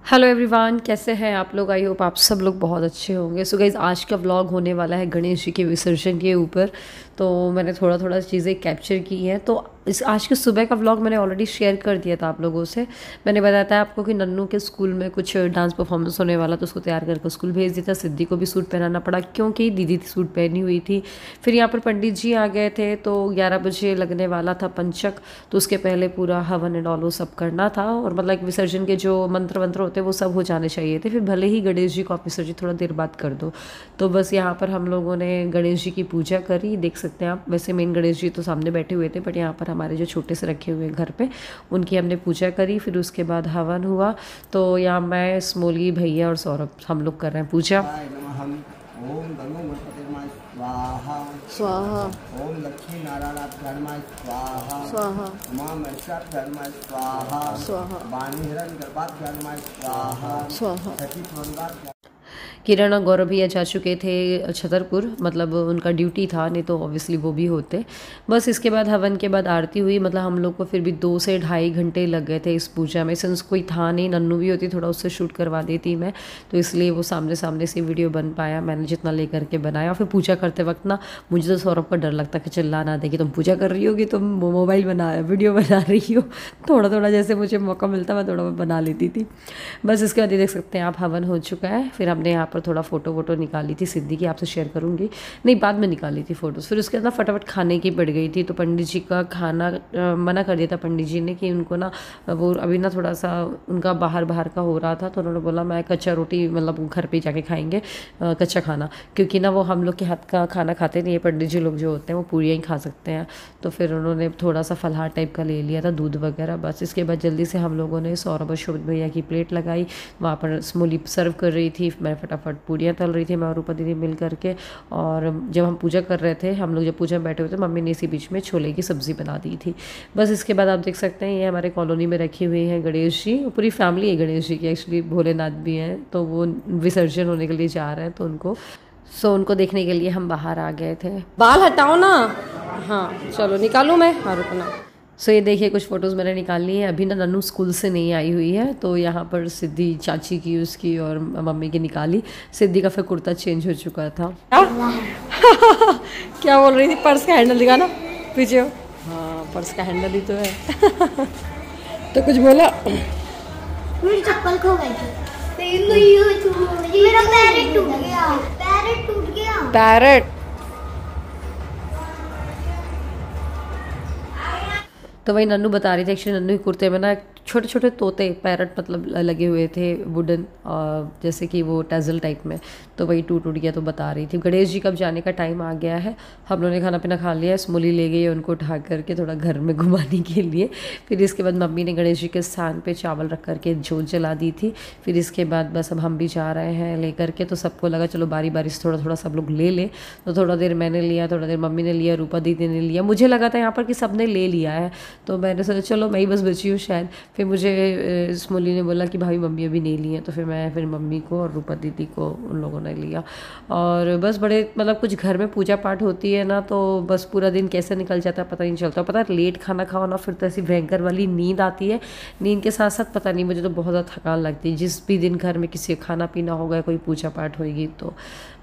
Hello everyone, कैसे हैं आप लोग। आई होप आप सब लोग बहुत अच्छे होंगे। सो गाइज़, आज का व्लॉग होने वाला है गणेश जी के विसर्जन के ऊपर। तो मैंने थोड़ा थोड़ा चीज़ें कैप्चर की हैं। तो इस आज के सुबह का व्लॉग मैंने ऑलरेडी शेयर कर दिया था आप लोगों से। मैंने बताया था आपको कि नन्नू के स्कूल में कुछ डांस परफॉर्मेंस होने वाला, तो उसको तैयार करके स्कूल भेज दिया था। सिद्धि को भी सूट पहनाना पड़ा क्योंकि दीदी सूट पहनी हुई थी। फिर यहाँ पर पंडित जी आ गए थे, तो 11 बजे लगने वाला था पंचक। तो उसके पहले पूरा हवन एंड ऑल वो सब करना था, और मतलब विसर्जन के जो मंत्र वंत्र होते वो सब हो जाने चाहिए थे। फिर भले ही गणेश जी को आप विसर्जित थोड़ा देर बाद कर दो। तो बस यहाँ पर हम लोगों ने गणेश जी की पूजा करी। देख सकते हैं आप, वैसे मेन गणेश जी तो सामने बैठे हुए थे, बट यहाँ पर हमारे जो छोटे से रखे हुए घर पे उनकी हमने पूजा करी। फिर उसके बाद हवन हुआ। तो यहाँ मैं, स्मोली, भैया और सौरभ हम लोग कर रहे हैं पूजा। ओम गंगो गणपतिर्माय स्वाहा स्वाहा। ओम लक्ष्मी नारायणाभ्यान्माय स्वाहा स्वाहा। उमा महेशाभ्यान्माय स्वाहा स्वाहा। वाणी हिरण्य गर्भाभ्यान्माय स्वाहा स्वाहा। सती स्वरूपाभ्यां। किरण और गौरव भैया जा चुके थे छतरपुर, मतलब उनका ड्यूटी था, नहीं तो ऑब्वियसली वो भी होते। बस इसके बाद हवन के बाद आरती हुई। मतलब हम लोग को फिर भी 2 से ढाई घंटे लग गए थे इस पूजा में। सिंस कोई था नहीं, नन्नू भी होती थोड़ा उससे शूट करवा देती मैं, तो इसलिए वो सामने सामने से वीडियो बन पाया। मैंने जितना ले करके बनाया। फिर पूजा करते वक्त ना मुझे तो सौरभ का डर लगता कि चिल्ला ना दे कि तुम पूजा कर रही होगी, तुम मोबाइल बना वीडियो बना रही हो। थोड़ा थोड़ा जैसे मुझे मौका मिलता मैं थोड़ा बना लेती थी। बस इसके बाद ये देख सकते हैं आप, हवन हो चुका है। फिर हमने यहाँ पर थोड़ा फ़ोटो वोटो निकाली थी सिद्धि की, आपसे शेयर करूँगी, नहीं बाद में निकाली थी फ़ोटोज़। फिर उसके बाद फटाफट खाने की पड़ गई थी। तो पंडित जी का खाना मना कर दिया था पंडित जी ने कि उनको ना वो अभी ना थोड़ा सा उनका बाहर का हो रहा था। तो उन्होंने बोला मैं कच्चा रोटी, मतलब घर पे जाके खाएंगे कच्चा खाना, क्योंकि ना वो हम लोग के हाथ का खाना खाते नहीं है। पंडित जी लोग जो होते हैं वो पूरियाँ ही खा सकते हैं। तो फिर उन्होंने थोड़ा सा फलाहार टाइप का ले लिया था, दूध वगैरह। बस इसके बाद जल्दी से हम लोगों ने सौरभ और शोभित भैया की प्लेट लगाई। वहाँ पर स्मूली सर्व कर रही थी, मैं फटाफट पूरियाँ तल रही थी, मैं और रूपा दीदी मिल करके। और जब हम पूजा कर रहे थे, हम लोग जब पूजा में बैठे हुए थे, मम्मी ने इसी बीच में छोले की सब्ज़ी बना दी थी। बस इसके बाद आप देख सकते हैं ये हमारे कॉलोनी में रखी हुई है गणेश जी। पूरी फैमिली है गणेश जी की, एक्चुअली भोलेनाथ भी हैं। तो वो विसर्जन होने के लिए जा रहे हैं, तो उनको देखने के लिए हम बाहर आ गए थे। बाल हटाओ ना। हाँ चलो निकालूँ मैं। हाँ रुकना। ये देखिए कुछ फ़ोटोज़ मैंने निकालनी है। अभी ना नन्नू स्कूल से नहीं आई हुई है, तो यहाँ पर सिद्धि चाची की, उसकी और मम्मी की निकाली। सिद्धि का फिर कुर्ता चेंज हो चुका था। क्या बोल रही थी? पर्स का हैंडल दिखाना पीछे हो। हाँ पर्स का हैंडल ही तो है। तो कुछ बोला? मेरी चप्पल खो गई थी। मेरा पैरेट टूट गया। पैरेट। तो वही नन्नू बता रही थी, एक्चुअली नन्नू के कुर्ते में ना छोटे छोटे तोते, पैरट मतलब लगे हुए थे वुडन, जैसे कि वो टैजल टाइप में। तो वही टूट गया, तो बता रही थी। गणेश जी कब जाने का टाइम आ गया है। हम लोगों ने खाना पीना खा लिया। स्मूली ले गई उनको उठा करके थोड़ा घर में घुमाने के लिए। फिर इसके बाद मम्मी ने गणेश जी के स्थान पे चावल रख करके जोत जला दी थी। फिर इसके बाद बस अब हम भी जा रहे हैं ले करके। तो सबको लगा चलो बारी बारी से थोड़ा थोड़ा सब लोग ले लें। तो थोड़ा देर मैंने लिया, थोड़ा देर मम्मी ने लिया, रूपा दीदी ने लिया। मुझे लगा था यहाँ पर कि सब ने ले लिया है, तो मैंने सोचा चलो मैं ही बस बची हूँ शायद। फिर मुझे स्मोली ने बोला कि भाई मम्मी अभी नहीं ली है, तो फिर मम्मी को और रूपा दीदी को उन लोगों ने लिया। और बस बड़े मतलब कुछ घर में पूजा पाठ होती है ना, तो बस पूरा दिन कैसे निकल जाता है पता नहीं चलता। पता है लेट खाना खाओ ना, फिर तो ऐसी भयंकर वाली नींद आती है। नींद के साथ साथ पता नहीं मुझे तो बहुत ज़्यादा थकान लगती है। जिस भी दिन घर में किसी का खाना पीना होगा, कोई पूजा पाठ होगी, तो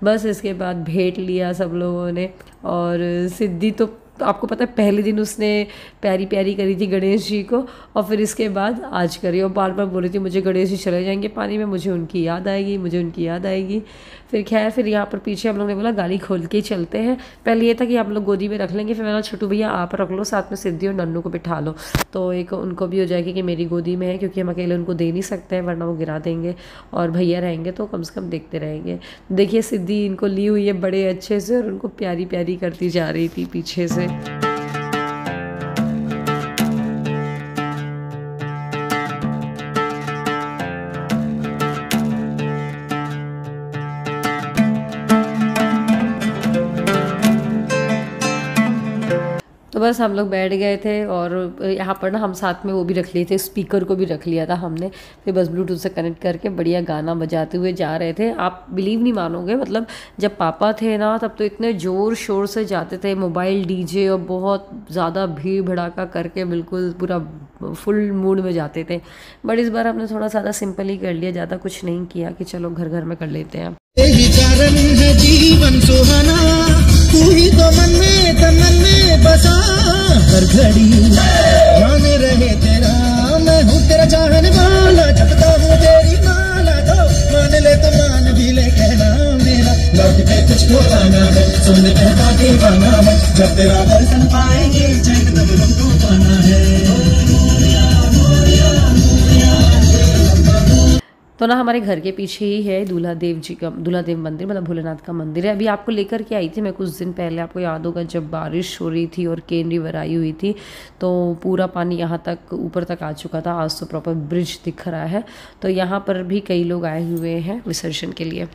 बस इसके बाद भेंट लिया सब लोगों ने। और सिद्धि तो आपको पता है पहले दिन उसने प्यारी प्यारी करी थी गणेश जी को, और फिर इसके बाद आज करी, और बार बार बोल रही थी मुझे गणेश जी चले जाएंगे पानी में, मुझे उनकी याद आएगी, मुझे उनकी याद आएगी। फिर खैर फिर यहाँ पर पीछे हम लोग ने बोला गाड़ी खोल के चलते हैं। पहले ये था कि हम लोग गोदी में रख लेंगे, फिर मैंने छोटू भैया आप रख लो साथ में, सिद्धि और नन्नू को बिठा लो, तो एक उनको भी हो जाएगी कि मेरी गोदी में है, क्योंकि हम अकेले उनको दे नहीं सकते हैं वरना वो गिरा देंगे। और भैया रहेंगे तो कम से कम देखते रहेंगे। देखिए सिद्धि इनको ली हुई है बड़े अच्छे से, और उनको प्यारी प्यारी करती जा रही थी पीछे से। तो बस हम लोग बैठ गए थे, और यहाँ पर ना हम साथ में वो भी रख लिए थे, स्पीकर को भी रख लिया था हमने। फिर बस ब्लूटूथ से कनेक्ट करके बढ़िया गाना बजाते हुए जा रहे थे। आप बिलीव नहीं मानोगे, मतलब जब पापा थे ना तब तो इतने ज़ोर शोर से जाते थे, मोबाइल डीजे और बहुत ज़्यादा भीड़ भड़ाका करके बिल्कुल पूरा फुल मूड में जाते थे। बट इस बार हमने थोड़ा ज़्यादा सिंपल ही कर लिया, ज़्यादा कुछ नहीं किया कि चलो घर घर में कर लेते हैं। यही कारण है जीवन सुहाना, तू ही तो मन में बसा, हर घड़ी मान रहे तेरा, मैं हूँ तेरा चाहने वाला, जपता हूँ तेरी माला, तो मान ले तो मान भी ले कहना मेरा, लौट के तुझको पाना है, सुन कहता दीवाना है, जब तेरा दर्शन पाएंगे चैन तब हमको पाना है। तो ना हमारे घर के पीछे ही है दूल्हा देव मंदिर, मतलब भोलेनाथ का मंदिर है। अभी आपको लेकर के आई थी मैं कुछ दिन पहले, आपको याद होगा जब बारिश हो रही थी और केन रिवर आई हुई थी, तो पूरा पानी यहाँ तक ऊपर तक आ चुका था। आज तो प्रॉपर ब्रिज दिख रहा है। तो यहाँ पर भी कई लोग आए हुए हैं विसर्जन के लिए।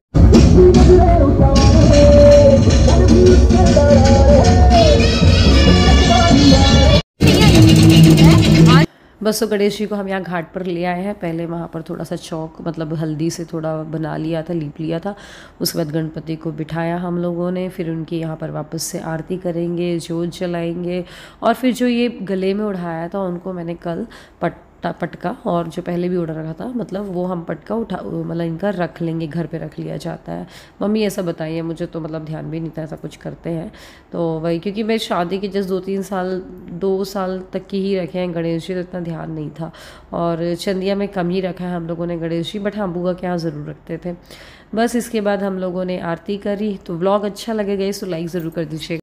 बस तो गणेश जी को हम यहाँ घाट पर ले आए हैं। पहले वहाँ पर थोड़ा सा चौक मतलब हल्दी से थोड़ा बना लिया था, लीप लिया था। उसके बाद गणपति को बिठाया हम लोगों ने, फिर उनकी यहाँ पर वापस से आरती करेंगे, जोत जलाएंगे। और फिर जो ये गले में उठाया था उनको मैंने कल पटका, और जो पहले भी ऑर्डर रखा था मतलब वो हम पटका मतलब इनका रख लेंगे, घर पे रख लिया जाता है। मम्मी ऐसा बताइए, मुझे तो मतलब ध्यान भी नहीं था ऐसा कुछ करते हैं। तो वही, क्योंकि मैं शादी के जस्ट 2 साल तक की ही रखे हैं गणेश जी, तो इतना ध्यान नहीं था। और चंदिया में कम ही रखा है हम लोगों ने गणेश जी, बट हाँ बुआ के यहाँ ज़रूर रखते थे। बस इसके बाद हम लोगों ने आरती करी। तो व्लॉग अच्छा लगेगा तो लाइक ज़रूर कर दीजिएगा।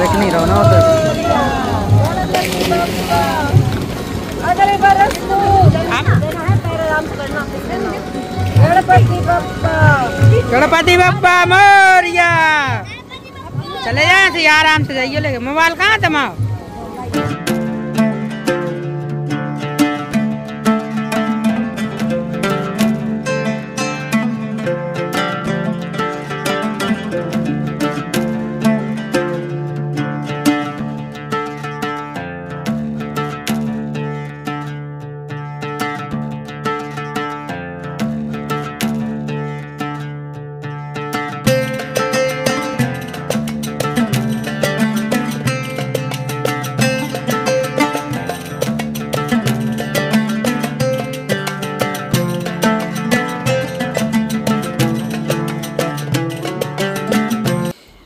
नहीं रहो ना उधर। गणपति बप्पा मोरिया। चले जाए आराम से जाइए, लेके मोबाइल कहाँ थमाओ।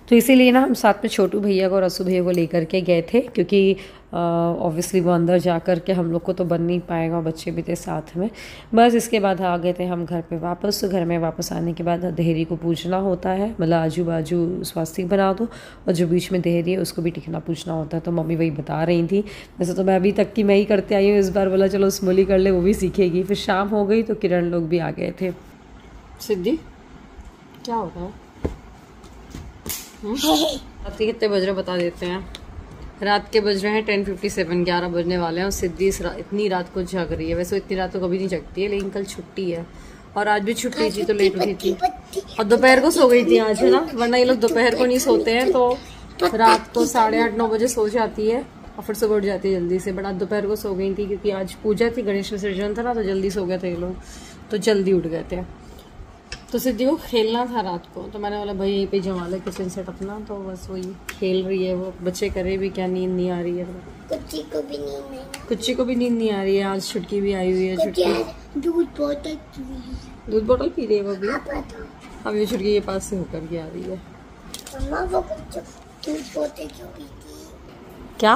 तो इसीलिए ना हम साथ में छोटू भैया को और असू भैया को लेकर के गए थे, क्योंकि ऑब्वियसली वो अंदर जा कर के हम लोग को तो बन नहीं पाएगा, बच्चे भी थे साथ में। बस इसके बाद आ गए थे हम घर पे वापस। तो घर में वापस आने के बाद देहरी को पूजना होता है, मतलब आजू बाजू स्वास्तिक बना दो और जो बीच में देहरी है उसको भी टिकना पूछना होता है। तो मम्मी वही बता रही थी। वैसे तो मैं अभी तक की मैं ही करते आई हूँ, इस बार बोला चलो स्मोली कर ले, वो भी सीखेगी। फिर शाम हो गई तो किरण लोग भी आ गए थे। सिद्धि क्या होता है? रात के कितने बज रहे बता देते हैं। रात के बज रहे हैं 10:57, 11 बजने वाले हैं। और सिद्धि इतनी रात को जग रही है। वैसे इतनी रात को कभी नहीं जगती है, लेकिन कल छुट्टी है और आज भी छुट्टी थी तो लेट उठी थी। और दोपहर को सो गई थी आज, है ना, वरना ये लोग दोपहर को नहीं सोते हैं तो रात को 8:30, 9 बजे सो जाती है और फिर सुबह उठ जाती है जल्दी से। बट आज दोपहर को सो गई थी क्योंकि आज पूजा थी, गणेश विसर्जन था ना, तो जल्दी सो गए थे ये लोग, तो जल्दी उठ गए थे। तो सिद्धि को खेलना था रात को, तो मैंने बोला भाई यहीं पे जमा ले किचन सेट अपना। तो बस वही खेल रही है वो। बच्चे करे भी क्या, नींद नहीं आ रही है। कुच्ची को भी नींद नहीं, कुच्ची को भी नींद नहीं आ रही है। आज छुटकी भी आई हुई है। छुटकी दूध बोतल पी रही है वो भी। अब ये छुटकी के पास से होकर के आ रही है। मम्मा वो बच्चों दूध पोते क्यों पीती? क्या?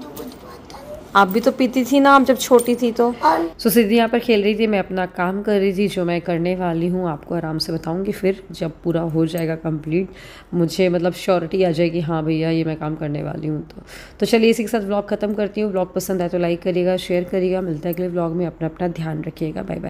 दूध पोता आप भी तो पीती थी ना, आप जब छोटी थी तो। और सो सिद्धि यहाँ पर खेल रही थी, मैं अपना काम कर रही थी जो मैं करने वाली हूँ आपको आराम से बताऊँगी फिर जब पूरा हो जाएगा कंप्लीट, मुझे मतलब श्योरिटी आ जाएगी हाँ भैया ये मैं काम करने वाली हूँ। तो चलिए इसी के साथ व्लॉग ख़त्म करती हूँ। व्लॉग पसंद आए तो लाइक करिएगा, शेयर करिएगा। मिलता है अगले व्लॉग में। अपना ध्यान रखिएगा। Bye bye.